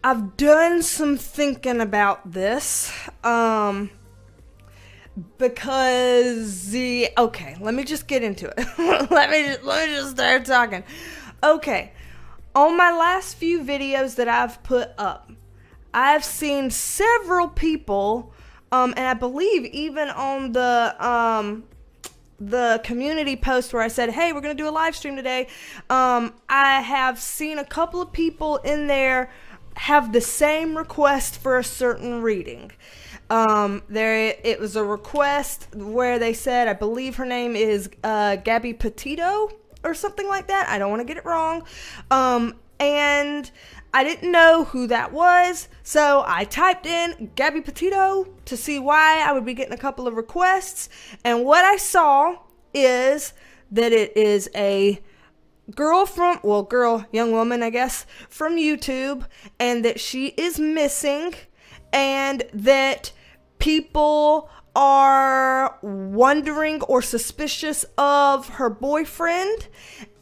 I've done some thinking about this, because okay, let me just get into it. let me just start talking. Okay, on my last few videos that I've put up, I've seen several people, and I believe even on the community post where I said, hey, we're going to do a live stream today, I have seen a couple of people in there have the same request for a certain reading. It was a request where they said, I believe her name is Gabby Petito or something like that. I don't want to get it wrong. And I didn't know who that was, so I typed in Gabby Petito to see why I would be getting a couple of requests. And what I saw is that it is a young woman, I guess, from YouTube, and that she is missing, and that people are wondering or suspicious of her boyfriend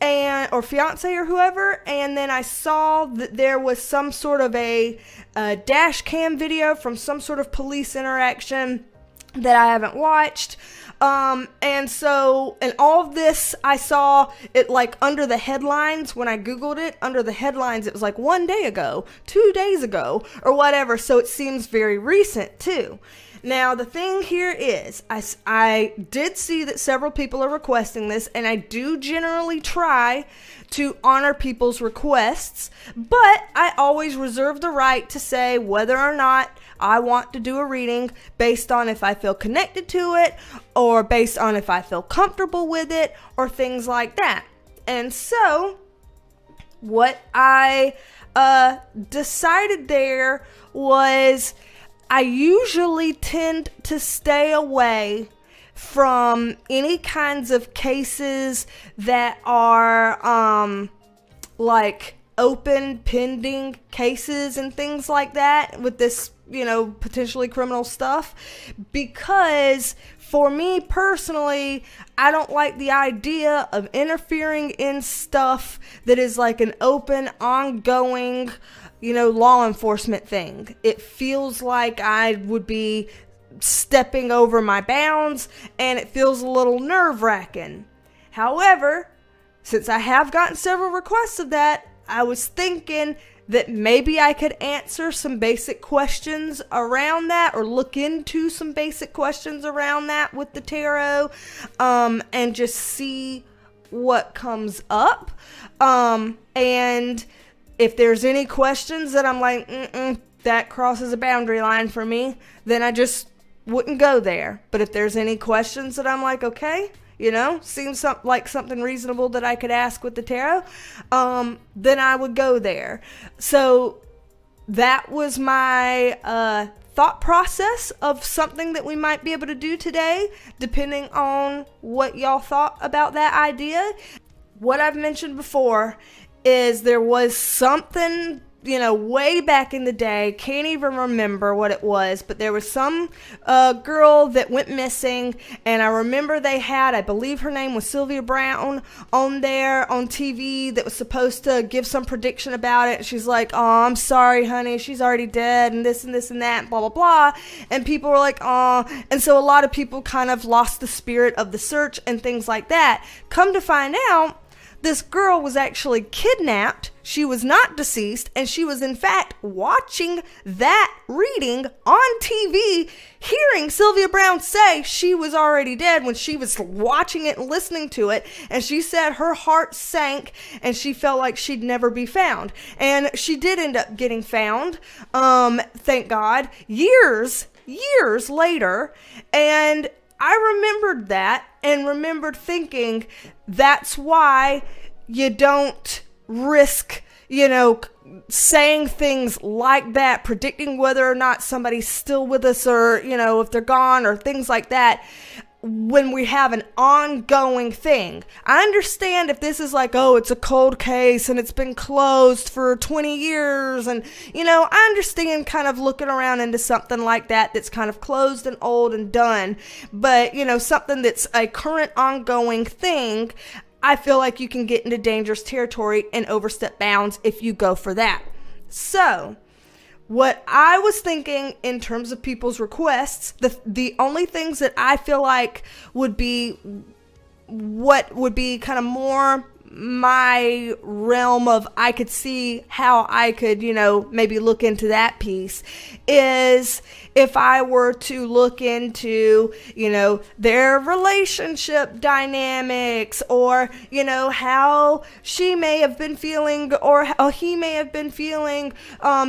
or fiance or whoever. And then I saw that there was some sort of a dash cam video from some sort of police interaction that I haven't watched. And all of this, I saw it like under the headlines when I Googled it. Under the headlines, it was like 1 day ago, 2 days ago, or whatever. So it seems very recent too. Now, the thing here is, I did see that several people are requesting this, and I do generally try to honor people's requests, but I always reserve the right to say whether or not I want to do a reading based on if I feel connected to it, or based on if I feel comfortable with it, or things like that. And so, what I decided there was, I usually tend to stay away from any kinds of cases that are like open pending cases and things like that with this, potentially criminal stuff, because for me personally, I don't like the idea of interfering in stuff that is like an open, ongoing, law enforcement thing. It feels like I would be stepping over my bounds, and it feels a little nerve-wracking. However, since I have gotten several requests of that, I was thinking that maybe I could answer some basic questions around that, or look into some basic questions around that with the tarot, and just see what comes up. And if there's any questions that I'm like, that crosses a boundary line for me, then I just wouldn't go there. But if there's any questions that I'm like, okay, seems like something reasonable that I could ask with the tarot, then I would go there. So that was my thought process of something that we might be able to do today, depending on what y'all thought about that idea. What I've mentioned before is there was something, way back in the day, can't even remember what it was, but there was some girl that went missing, and I remember they had, I believe her name was Sylvia Brown, on there on TV that was supposed to give some prediction about it. She's like, oh, I'm sorry, honey, she's already dead, and this and this and that, blah, blah, blah. And people were like, oh, and so a lot of people kind of lost the spirit of the search and things like that. Come to find out, this girl was actually kidnapped. She was not deceased, and she was in fact watching that reading on TV, hearing Sylvia Brown say she was already dead when she was watching it and listening to it. And she said her heart sank and she felt like she'd never be found. And she did end up getting found, thank God, years later. And I remembered that and remembered thinking, that's why you don't risk, saying things like that, predicting whether or not somebody's still with us, or, if they're gone, or things like that, when we have an ongoing thing. I understand if this is like, oh, it's a cold case and it's been closed for 20 years. And, I understand kind of looking around into something like that that's kind of closed and old and done. But, something that's a current ongoing thing, I feel like you can get into dangerous territory and overstep bounds if you go for that. So, what I was thinking in terms of people's requests, the only things that I feel like would be what would be kind of more my realm of I could see how I could, maybe look into that piece is if I were to look into, their relationship dynamics or, how she may have been feeling or how he may have been feeling,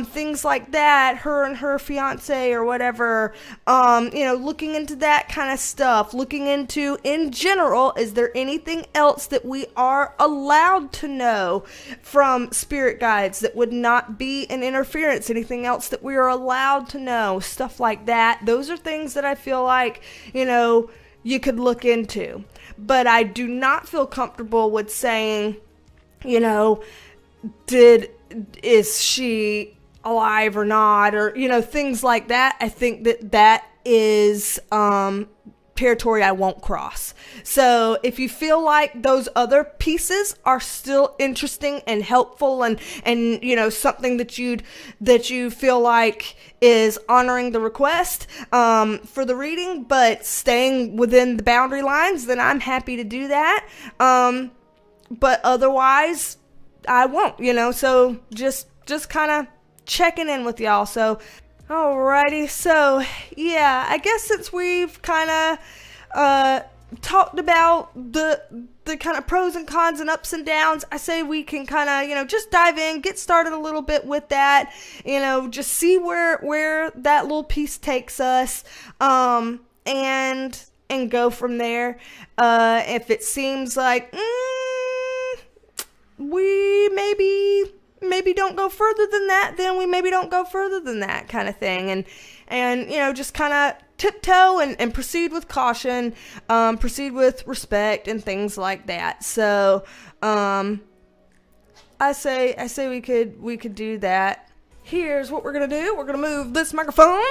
things like that, her and her fiance or whatever, looking into that kind of stuff, looking into in general, is there anything else that we are allowed to know from spirit guides that would not be an interference, anything else that we are allowed to know, stuff like that. Those are things that I feel like, you could look into. But I do not feel comfortable with saying, is she alive or not, or, things like that. I think that is, territory I won't cross. So if you feel like those other pieces are still interesting and helpful and something that you feel like is honoring the request for the reading, but staying within the boundary lines, then I'm happy to do that. But otherwise I won't, so just kind of checking in with y'all. So alrighty, so yeah, I guess since we've kind of talked about the kind of pros and cons and ups and downs, I say we can kind of, just dive in, get started a little bit with that, just see where that little piece takes us, and go from there. If it seems like we maybe don't go further than that, then we maybe don't go further than that kind of thing. And just kind of tiptoe and proceed with caution, proceed with respect and things like that. So, I say we could do that. Here's what we're going to do. We're going to move this microphone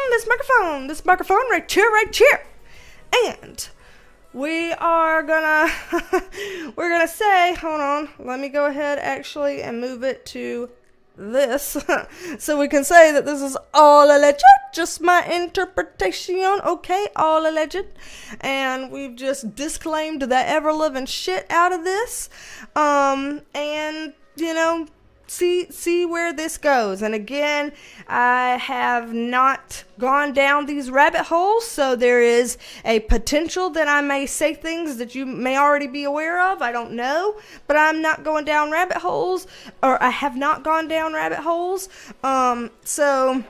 right here. And we are we're gonna say, hold on, let me go ahead actually and move it to this so we can say that this is all alleged, just my interpretation, okay, all alleged, and we've just disclaimed the ever-living shit out of this, and see where this goes. And again, I have not gone down these rabbit holes, so there is a potential that I may say things that you may already be aware of. I don't know, but I'm not going down rabbit holes, or I have not gone down rabbit holes, so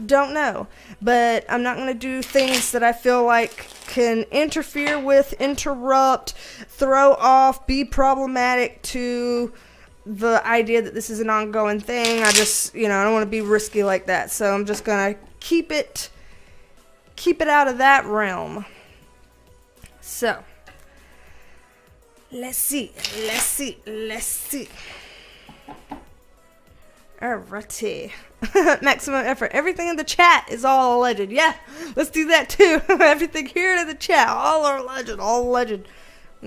don't know. But I'm not going to do things that I feel like can interfere with, interrupt, throw off, be problematic to the idea that this is an ongoing thing. I just, I don't want to be risky like that. So I'm just going to keep it out of that realm. So, let's see. Alrighty. Maximum effort. Everything in the chat is all alleged. Yeah, let's do that too. Everything here in the chat, all are alleged.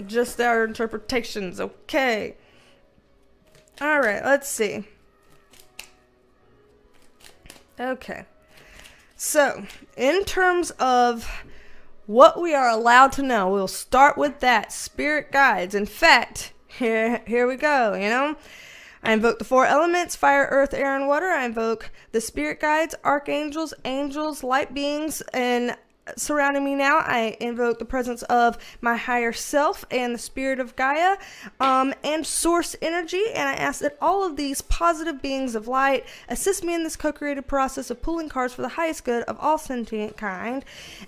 Just our interpretations, okay. Alright, let's see. Okay. So, in terms of what we are allowed to know, we'll start with that. Spirit guides. In fact, here we go, I invoke the 4 elements, fire, earth, air, and water. I invoke the spirit guides, archangels, angels, light beings, and surrounding me now, I invoke the presence of my higher self and the spirit of Gaia, and source energy, and I ask that all of these positive beings of light assist me in this co-creative process of pulling cards for the highest good of all sentient kind,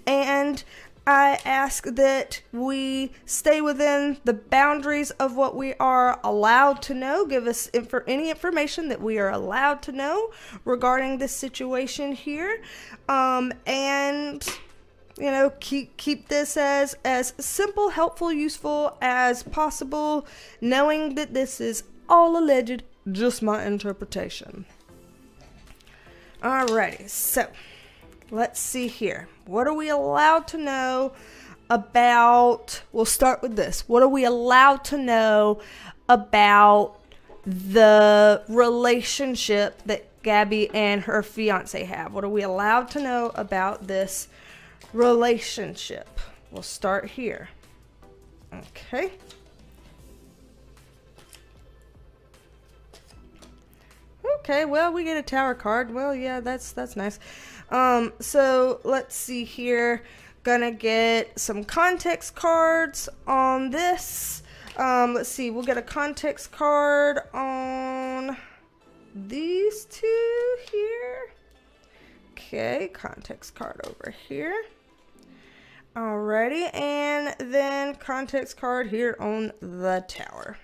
and I ask that we stay within the boundaries of what we are allowed to know. Give us any information that we are allowed to know regarding this situation here, and keep this as simple, helpful, useful as possible, knowing that this is all alleged, just my interpretation. Alrighty, so let's see here. What are we allowed to know about, we'll start with this. What are we allowed to know about the relationship that Gabby and her fiance have? What are we allowed to know about this relationship? We'll start here. Okay. Okay, well, we get a Tower card. Well, yeah, that's nice. So let's see here. Gonna get some context cards on this. Let's see, we'll get a context card on these two here. Okay, context card over here. Alrighty, and then context card here on the Tower.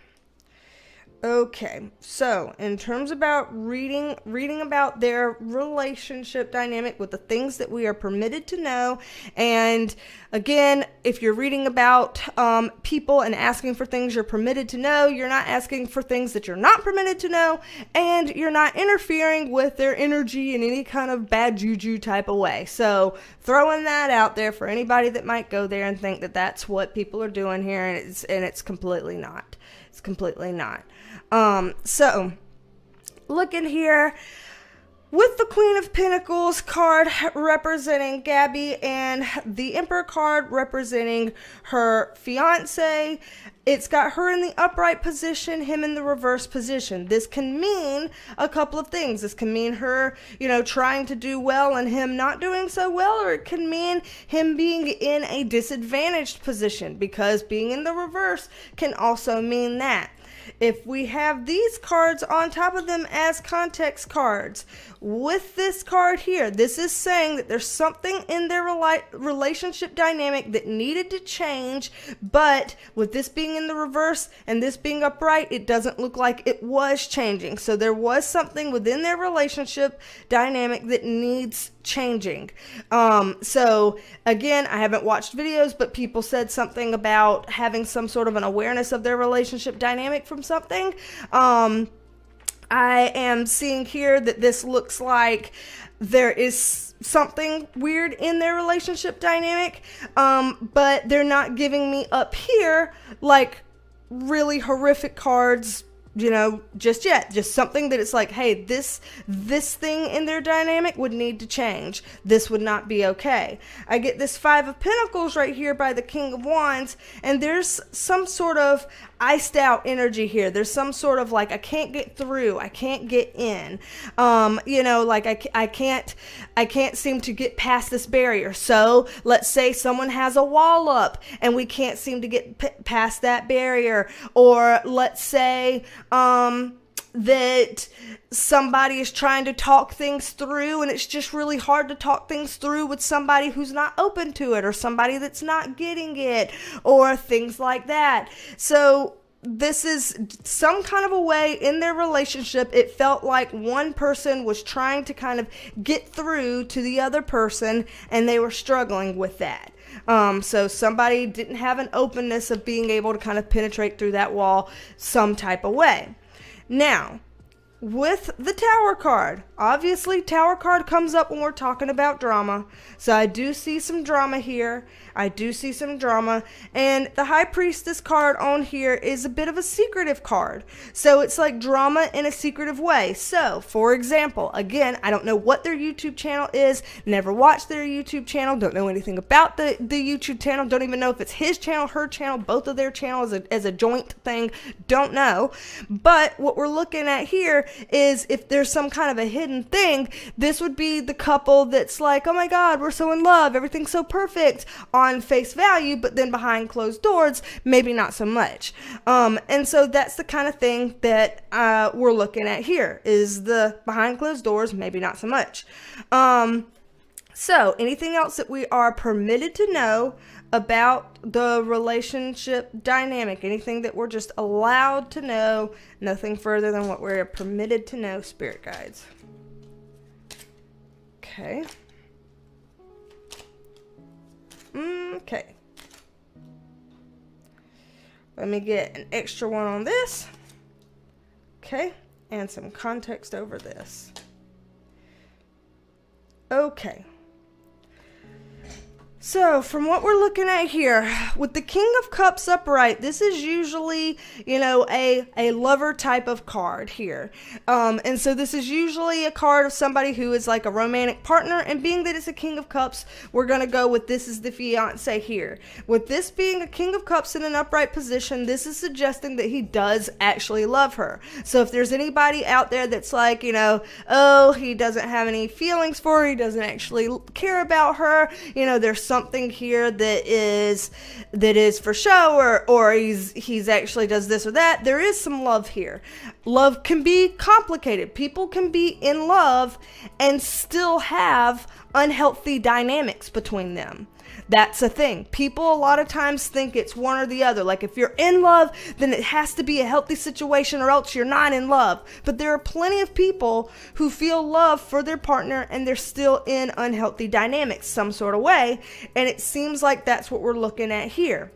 Okay, so in terms about reading about their relationship dynamic with the things that we are permitted to know, and again, if you're reading about people and asking for things you're permitted to know, you're not asking for things that you're not permitted to know, and you're not interfering with their energy in any kind of bad juju type of way. So throwing that out there for anybody that might go there and think that that's what people are doing here, and it's completely not. It's completely not. So looking here with the Queen of Pentacles card representing Gabby and the Emperor card representing her fiance, it's got her in the upright position, him in the reverse position. This can mean a couple of things. This can mean her, trying to do well and him not doing so well, or it can mean him being in a disadvantaged position, because being in the reverse can also mean that. If we have these cards on top of them as context cards, with this card here, this is saying that there's something in their relationship dynamic that needed to change, but with this being in the reverse and this being upright, it doesn't look like it was changing. So there was something within their relationship dynamic that needs changing. So again, I haven't watched videos, but people said something about having some sort of an awareness of their relationship dynamic from something. I am seeing here that this looks like there is something weird in their relationship dynamic, but they're not giving me up here like really horrific cards, just yet. Just something that it's like, hey, this thing in their dynamic would need to change. This would not be okay. I get this Five of Pentacles right here by the King of Wands, and there's some sort of iced out energy here. There's some sort of like, I can't get through, I can't get in, like I can't seem to get past this barrier. So let's say someone has a wall up and we can't seem to get past that barrier, or let's say that somebody is trying to talk things through and it's just really hard to talk things through with somebody who's not open to it, or somebody that's not getting it, or things like that. So this is some kind of a way in their relationship, it felt like one person was trying to kind of get through to the other person and they were struggling with that. So somebody didn't have an openness of being able to kind of penetrate through that wall some type of way. Now, with the Tower card, obviously Tower card comes up when we're talking about drama. So I do see some drama here. I do see some drama. And the High Priestess card on here is a bit of a secretive card. So it's like drama in a secretive way. So, for example, again, I don't know what their YouTube channel is. Never watched their YouTube channel. Don't know anything about the YouTube channel. Don't even know if it's his channel, her channel, both of their channels as a joint thing. Don't know. But what we're looking at here is if there's some kind of a hidden thing, this would be the couple that's like, oh my God, we're so in love, everything's so perfect on face value, but then behind closed doors, maybe not so much. And so that's the kind of thing that we're looking at here, is the behind closed doors, maybe not so much. So anything else that we are permitted to know about the relationship dynamic, anything that we're just allowed to know, nothing further than what we're permitted to know, spirit guides. Okay. Okay. Let me get an extra one on this. Okay. And some context over this. Okay. So, from what we're looking at here, with the King of Cups upright, this is usually, a lover type of card here. And so this is usually a card of somebody who is like a romantic partner, and being that it's a King of Cups, we're going to go with this is the fiance here. With this being a King of Cups in an upright position, this is suggesting that he does actually love her. So if there's anybody out there that's like, oh, he doesn't have any feelings for her, he doesn't actually care about her, there's something here that is for show, or he's actually does this or that. There is some love here. Love can be complicated. People can be in love and still have unhealthy dynamics between them. That's a thing. People a lot of times think it's one or the other. Like if you're in love, then it has to be a healthy situation or else you're not in love. But there are plenty of people who feel love for their partner and they're still in unhealthy dynamics some sort of way. And it seems like that's what we're looking at here.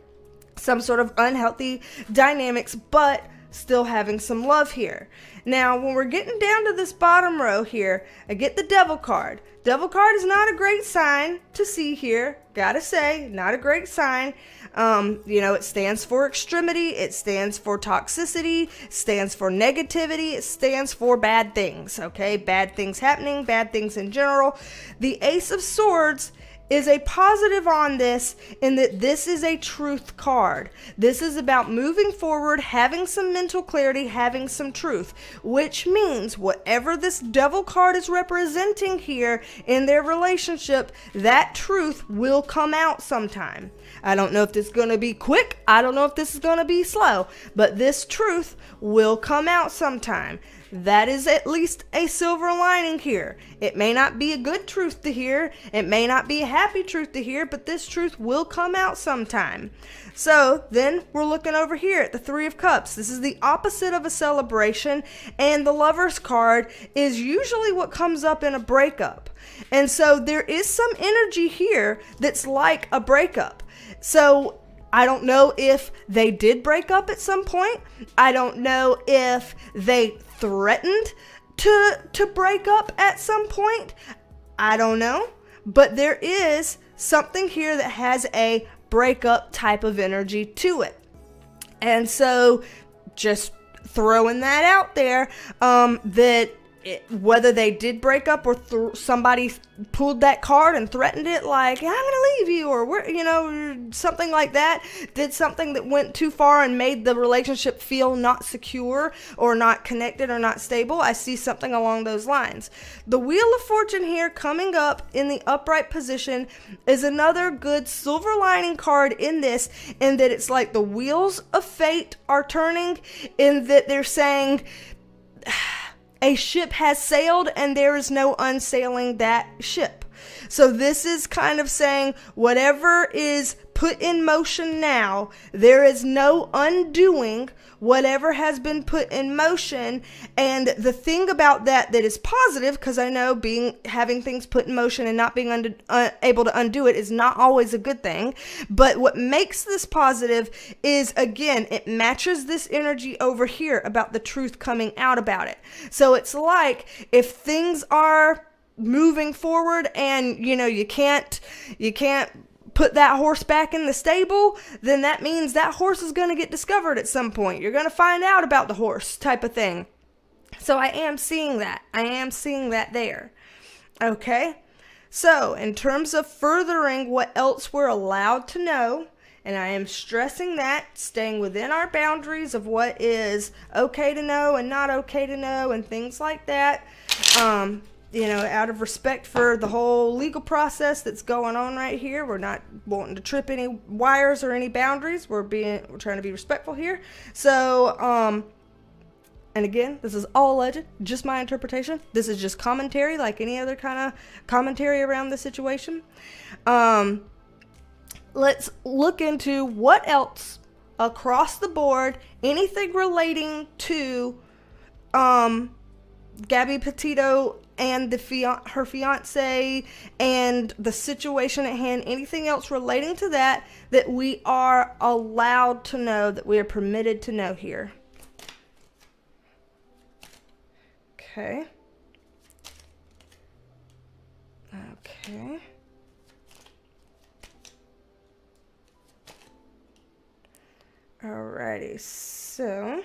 Some sort of unhealthy dynamics, but still having some love here. Now, when we're getting down to this bottom row here, I get the Devil card. Devil card is not a great sign to see here. Gotta say, not a great sign. It stands for extremity. It stands for toxicity. It stands for negativity. It stands for bad things, okay? Bad things happening, bad things in general. The Ace of Swords is a positive on this in that this is a truth card. This is about moving forward, having some mental clarity, having some truth, which means whatever this Devil card is representing here in their relationship, that truth will come out sometime. I don't know if this is going to be quick. I don't know if this is going to be slow, but this truth will come out sometime. That is at least a silver lining here. It may not be a good truth to hear. It may not be a happy truth to hear, but this truth will come out sometime. So then we're looking over here at the Three of Cups. This is the opposite of a celebration, and the Lover's card is usually what comes up in a breakup. And so there is some energy here that's like a breakup. So I don't know if they did break up at some point. I don't know if they threatened to break up at some point. I don't know. But there is something here that has a breakup type of energy to it. And so just throwing that out there, whether they did break up or somebody pulled that card and threatened it like, I'm gonna leave you, or something like that, did something that went too far and made the relationship feel not secure or not connected or not stable. I see something along those lines. The Wheel of Fortune here coming up in the upright position is another good silver lining card in this, in that it's like the wheels of fate are turning, in that they're saying a ship has sailed and there is no unsailing that ship. So this is kind of saying whatever is put in motion now, there is no undoing whatever has been put in motion. And the thing about that is positive, because I know having things put in motion and not being able to undo it is not always a good thing. But what makes this positive is, again, it matches this energy over here about the truth coming out about it. So it's like if things are moving forward and you can't put that horse back in the stable, then that means that horse is going to get discovered at some point. You're going to find out about the horse type of thing. So I am seeing that. I am seeing that there. Okay. So in terms of furthering what else we're allowed to know, and I am stressing that, staying within our boundaries of what is okay to know and not okay to know and things like that, out of respect for the whole legal process that's going on right here. We're not wanting to trip any wires or any boundaries. We're trying to be respectful here. So, and again, this is all alleged, just my interpretation. This is just commentary, like any other kind of commentary around the situation. Let's look into what else across the board, anything relating to Gabby Petito and her fiance and the situation at hand, anything else relating to that we are allowed to know, that we are permitted to know here. Okay. Alrighty, so.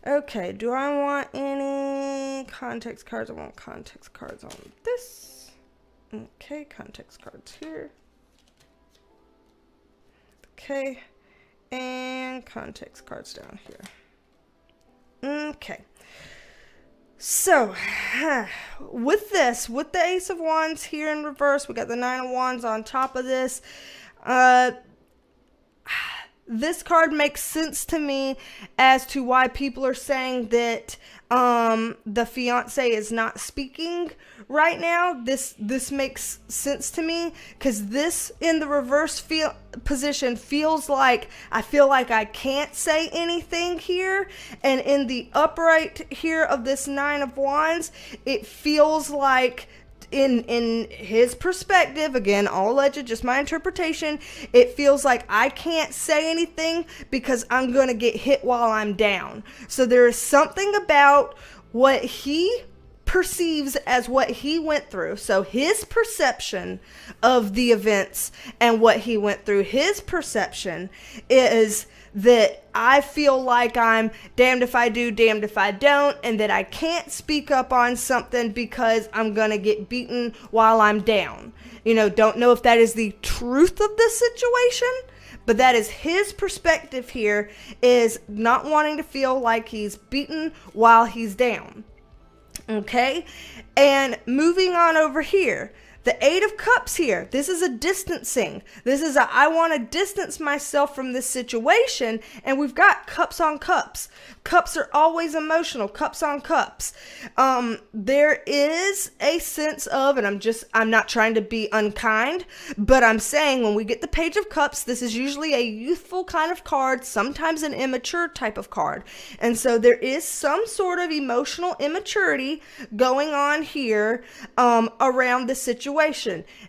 Okay, do I want any context cards? I want context cards on this. Okay, context cards here. Okay, and context cards down here. Okay. So, with this, with the Ace of Wands here in reverse, we got the Nine of Wands on top of this. This card makes sense to me as to why people are saying that the fiancé is not speaking right now. This makes sense to me because this in the reverse position feels like I feel like I can't say anything here, and in the upright here of this Nine of Wands, it feels like in his perspective, again, all alleged, just my interpretation, it feels like I can't say anything because I'm going to get hit while I'm down. So there is something about what he perceives as what he went through. So his perception of the events and what he went through, his perception is that I feel like I'm damned if I do, damned if I don't, and that I can't speak up on something because I'm going to get beaten while I'm down. You know, don't know if that is the truth of the situation, but that is his perspective here, is not wanting to feel like he's beaten while he's down. Okay? And moving on over here. The Eight of Cups here, this is a distancing. This is a, I want to distance myself from this situation, and we've got cups on cups. Cups are always emotional, cups on cups. There is a sense of, and I'm not trying to be unkind, but I'm saying when we get the Page of Cups, this is usually a youthful kind of card, sometimes an immature type of card. And so there is some sort of emotional immaturity going on here around the situation.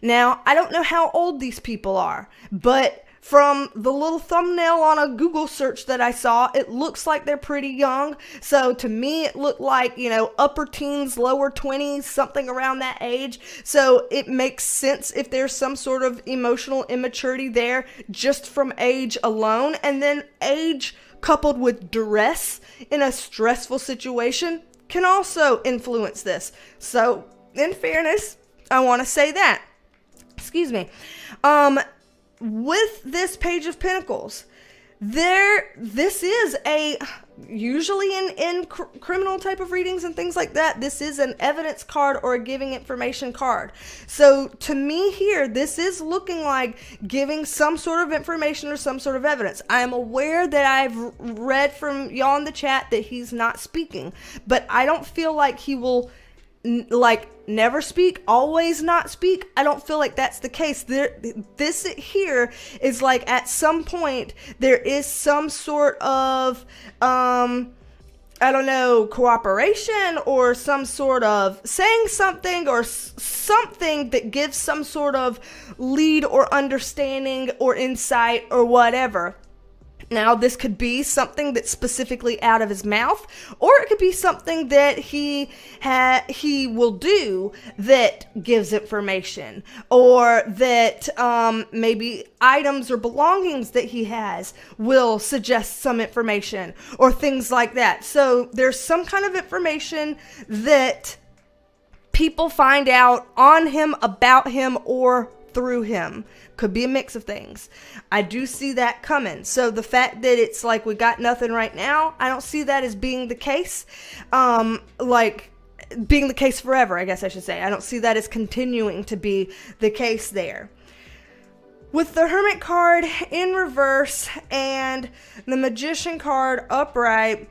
Now, I don't know how old these people are, but from the little thumbnail on a Google search that I saw, it looks like they're pretty young. So to me, it looked like, you know, upper teens, lower 20s, something around that age. So it makes sense if there's some sort of emotional immaturity there just from age alone. And then age coupled with duress in a stressful situation can also influence this. So in fairness, I want to say that. Excuse me. With this Page of Pentacles, this is usually in criminal type of readings and things like that, this is an evidence card or a giving information card. So to me here, this is looking like giving some sort of information or some sort of evidence. I am aware that I've read from y'all in the chat that he's not speaking, but I don't feel like he will never speak, always not speak. I don't feel like that's the case. This here is like at some point there is some sort of I don't know, cooperation or some sort of saying something or something that gives some sort of lead or understanding or insight or whatever. Now, this could be something that's specifically out of his mouth, or it could be something that he will do that gives information, or that maybe items or belongings that he has will suggest some information, or things like that. So there's some kind of information that people find out on him, about him, or through him. Could be a mix of things. I do see that coming. So the fact that it's like we got nothing right now, I don't see that as being the case. Like being the case forever, I guess I should say. I don't see that as continuing to be the case there. With the Hermit card in reverse and the Magician card upright,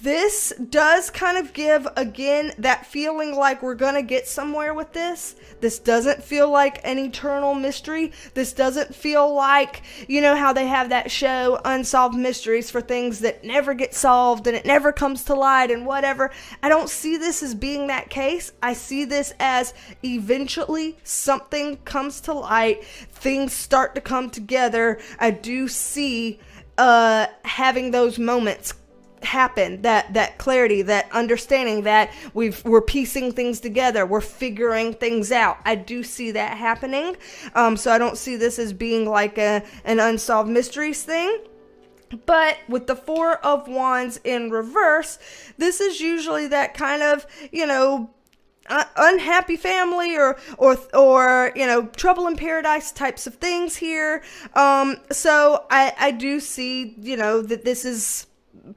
this does kind of give, again, that feeling like we're going to get somewhere with this. This doesn't feel like an eternal mystery. This doesn't feel like, you know, how they have that show, Unsolved Mysteries, for things that never get solved and it never comes to light and whatever. I don't see this as being that case. I see this as eventually something comes to light. Things start to come together. I do see having those moments happen, that clarity, that understanding, that we're piecing things together, we're figuring things out. I do see that happening. So I don't see this as being like an unsolved mysteries thing. But with the Four of Wands in reverse, this is usually that kind of, unhappy family or trouble in paradise types of things here. So I do see, that this is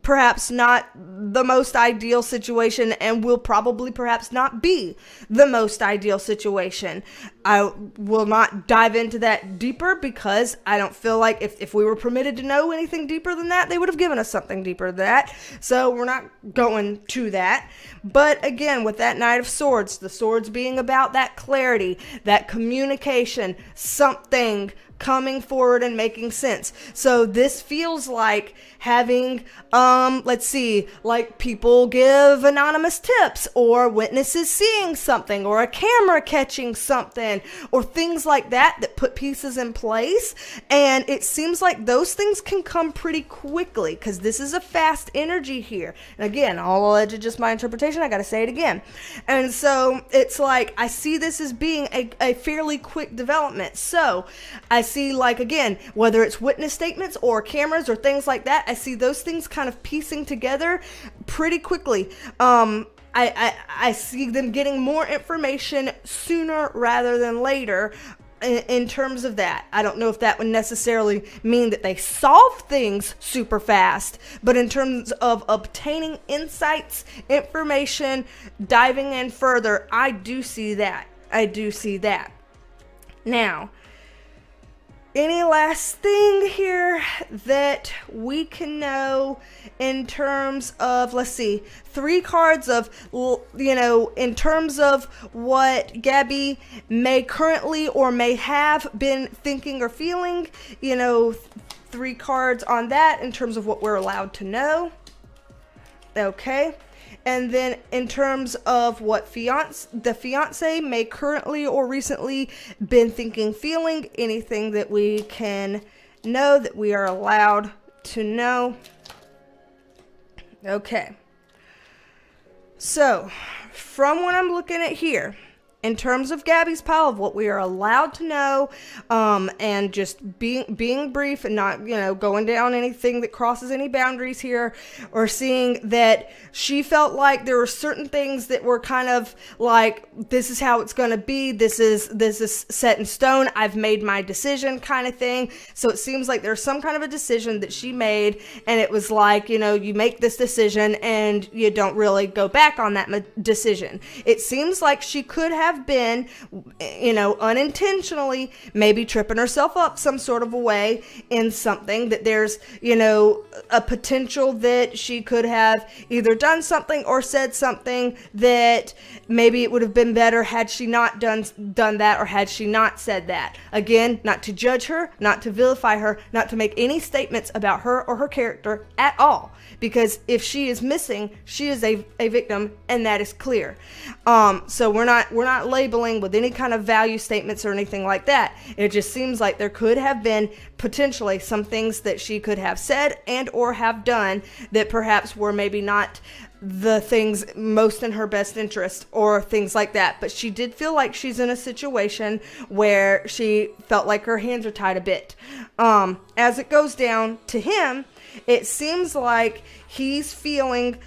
perhaps not the most ideal situation, and will probably perhaps not be the most ideal situation. I will not dive into that deeper, because I don't feel like if we were permitted to know anything deeper than that, they would have given us something deeper than that. So we're not going to that. But again, with that Knight of Swords, the swords being about that clarity, that communication, something coming forward and making sense. So this feels like having, like people give anonymous tips, or witnesses seeing something, or a camera catching something, or things like that put pieces in place. And it seems like those things can come pretty quickly, because this is a fast energy here. And again, all alleged, just my interpretation. I got to say it again. And so it's like, I see this as being a fairly quick development. So I see, like, again, whether it's witness statements or cameras or things like that, I see those things kind of piecing together pretty quickly. I see them getting more information sooner rather than later in terms of that. I don't know if that would necessarily mean that they solve things super fast, but in terms of obtaining insights, information, diving in further, I do see that. Now, any last thing here that we can know in terms of, let's see, 3 cards of, in terms of what Gabby may currently or may have been thinking or feeling, 3 cards on that in terms of what we're allowed to know. Okay. And then in terms of what the fiancé may currently or recently been thinking, feeling, anything that we can know, that we are allowed to know. Okay. So, from what I'm looking at here, in terms of Gabby's pile of what we are allowed to know, and just being brief and not, going down anything that crosses any boundaries here, or seeing that she felt like there were certain things that were kind of like, this is how it's going to be. This is set in stone. I've made my decision kind of thing. So it seems like there's some kind of a decision that she made, and it was like, you make this decision and you don't really go back on that decision. It seems like she could have been, unintentionally maybe tripping herself up some sort of a way in something, that there's, a potential that she could have either done something or said something that maybe it would have been better had she not done that, or had she not said that. Again, not to judge her, not to vilify her, not to make any statements about her or her character at all, because if she is missing, she is a victim, and that is clear. So we're not labeling with any kind of value statements or anything like that. It just seems like there could have been potentially some things that she could have said and or have done that perhaps were maybe not the things most in her best interest, or things like that. But she did feel like she's in a situation where she felt like her hands are tied a bit. As it goes down to him, it seems like he's feeling,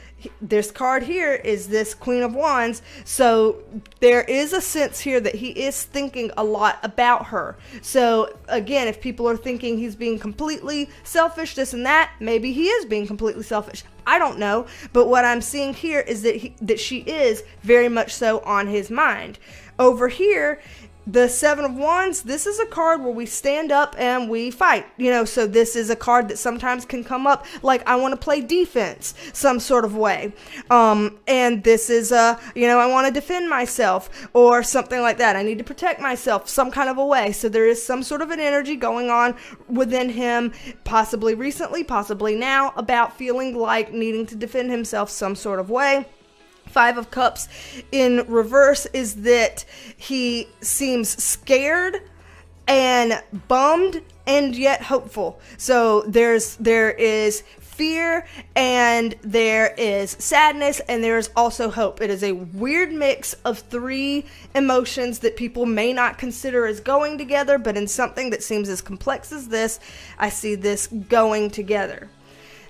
this card here is this Queen of Wands, so there is a sense here that he is thinking a lot about her. So again, if people are thinking he's being completely selfish, this and that, maybe he is being completely selfish. I don't know, but what I'm seeing here is that she is very much so on his mind. Over here, the Seven of Wands, this is a card where we stand up and we fight, so this is a card that sometimes can come up like, I want to play defense some sort of way. And this is, I want to defend myself or something like that. I need to protect myself some kind of a way. So there is some sort of an energy going on within him, possibly recently, possibly now, about feeling like needing to defend himself some sort of way. 5 of Cups in reverse is that he seems scared and bummed and yet hopeful. So there is fear, and there is sadness, and there is also hope. It is a weird mix of three emotions that people may not consider as going together, but in something that seems as complex as this, I see this going together.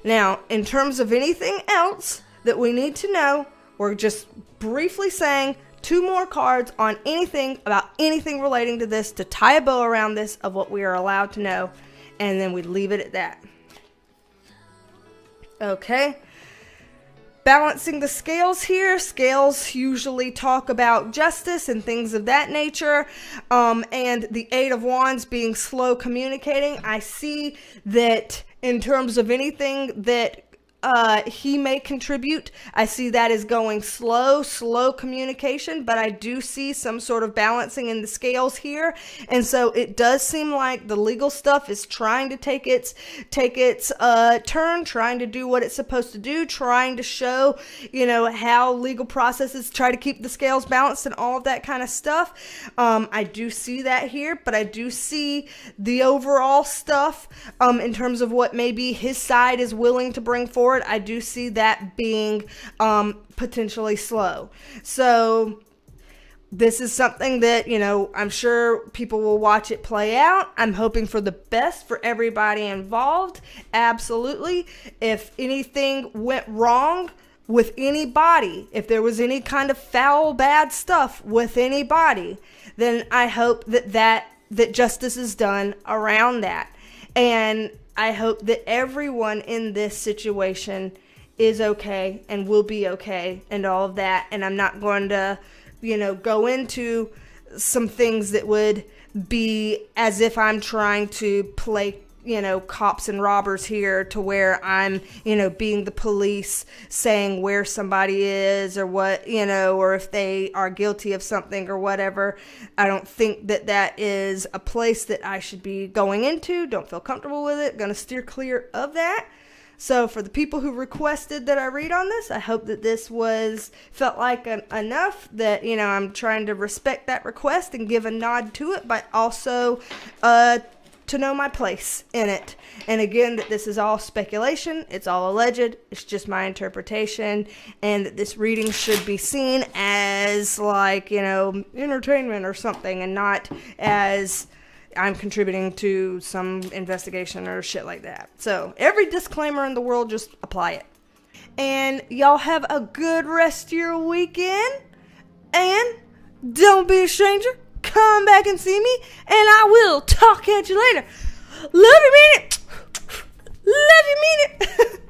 Now, in terms of anything else that we need to know, we're just briefly saying 2 more cards on anything about anything relating to this to tie a bow around this of what we are allowed to know, and then we leave it at that. Okay. Balancing the scales here. Scales usually talk about justice and things of that nature. And the Eight of Wands being slow communicating. I see that in terms of anything that he may contribute, I see that as going slow communication, but I do see some sort of balancing in the scales here. And so it does seem like the legal stuff is trying to take its turn, trying to do what it's supposed to do, trying to show, how legal processes try to keep the scales balanced and all of that kind of stuff. I do see that here, but I do see the overall stuff in terms of what maybe his side is willing to bring forward. I do see that being potentially slow. So this is something that, I'm sure people will watch it play out. I'm hoping for the best for everybody involved. Absolutely. If anything went wrong with anybody, if there was any kind of foul, bad stuff with anybody, then I hope that justice is done around that. And I hope that everyone in this situation is okay and will be okay and all of that. And I'm not going to, go into some things that would be as if I'm trying to play, cops and robbers here, to where I'm, being the police saying where somebody is or what, or if they are guilty of something or whatever. I don't think that is a place that I should be going into. Don't feel comfortable with it. Going to steer clear of that. So for the people who requested that I read on this, I hope that this felt like enough that, I'm trying to respect that request and give a nod to it, but also to know my place in it. And again, that this is all speculation, it's all alleged, it's just my interpretation, and that this reading should be seen as entertainment or something, and not as I'm contributing to some investigation or shit like that. So every disclaimer in the world, just apply it. And y'all have a good rest of your weekend, and don't be a stranger. Come back and see me, and I will talk at you later. Love you, mean it. Love you, mean it.